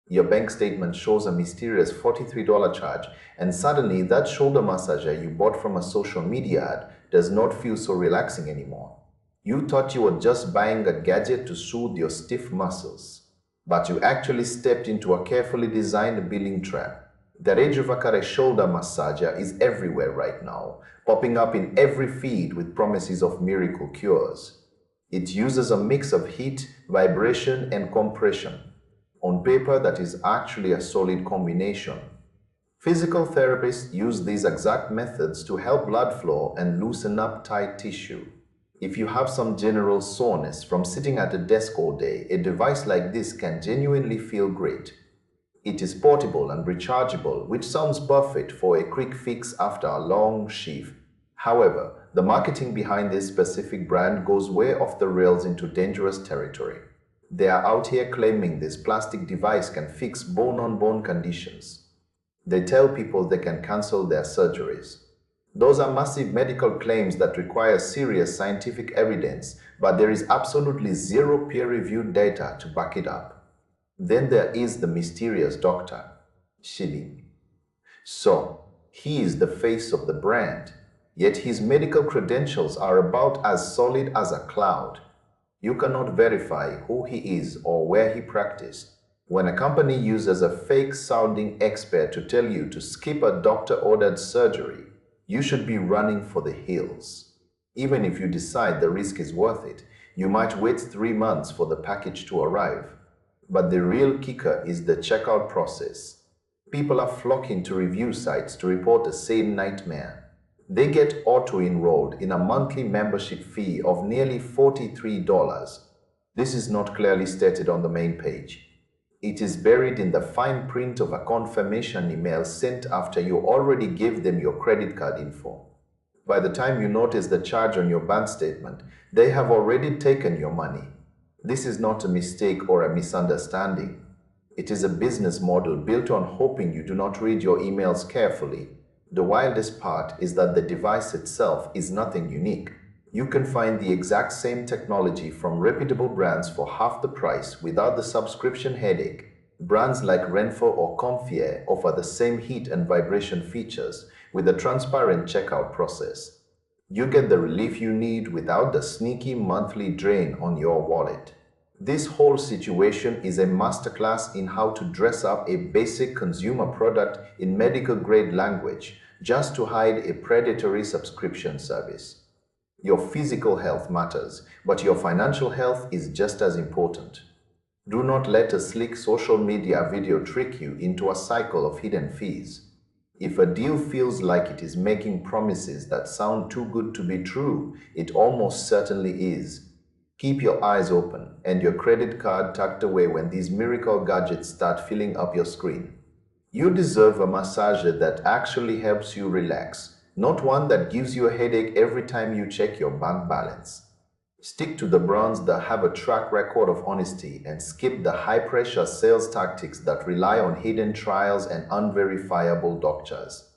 Your bank statement shows a mysterious $43 charge, and suddenly that shoulder massager you bought from a social media ad does not feel so relaxing anymore. You thought you were just buying a gadget to soothe your stiff muscles, but you actually stepped into a carefully designed billing trap. The Rejuvacare Shoulder Massager is everywhere right now, popping up in every feed with promises of miracle cures. It uses a mix of heat, vibration, and compression. On paper, that is actually a solid combination. Physical therapists use these exact methods to help blood flow and loosen up tight tissue. If you have some general soreness from sitting at a desk all day, a device like this can genuinely feel great. It is portable and rechargeable, which sounds perfect for a quick fix after a long shift. However, the marketing behind this specific brand goes way off the rails into dangerous territory. They are out here claiming this plastic device can fix bone-on-bone conditions. They tell people they can cancel their surgeries. Those are massive medical claims that require serious scientific evidence, but there is absolutely zero peer-reviewed data to back it up. Then there is the mysterious doctor, Shili. So, he is the face of the brand, yet his medical credentials are about as solid as a cloud. You cannot verify who he is or where he practiced. When a company uses a fake-sounding expert to tell you to skip a doctor-ordered surgery, you should be running for the hills. Even if you decide the risk is worth it, you might wait 3 months for the package to arrive. But the real kicker is the checkout process. People are flocking to review sites to report the same nightmare. They get auto-enrolled in a monthly membership fee of nearly $43. This is not clearly stated on the main page. It is buried in the fine print of a confirmation email sent after you already gave them your credit card info. By the time you notice the charge on your bank statement, they have already taken your money. This is not a mistake or a misunderstanding. It is a business model built on hoping you do not read your emails carefully. The wildest part is that the device itself is nothing unique. You can find the exact same technology from reputable brands for half the price without the subscription headache. Brands like Renfo or Comfier offer the same heat and vibration features with a transparent checkout process. You get the relief you need without the sneaky monthly drain on your wallet. This whole situation is a masterclass in how to dress up a basic consumer product in medical-grade language just to hide a predatory subscription service. Your physical health matters, but your financial health is just as important. Do not let a slick social media video trick you into a cycle of hidden fees. If a deal feels like it is making promises that sound too good to be true, it almost certainly is. Keep your eyes open and your credit card tucked away when these miracle gadgets start filling up your screen. You deserve a massager that actually helps you relax, not one that gives you a headache every time you check your bank balance. Stick to the brands that have a track record of honesty and skip the high-pressure sales tactics that rely on hidden trials and unverifiable doctors.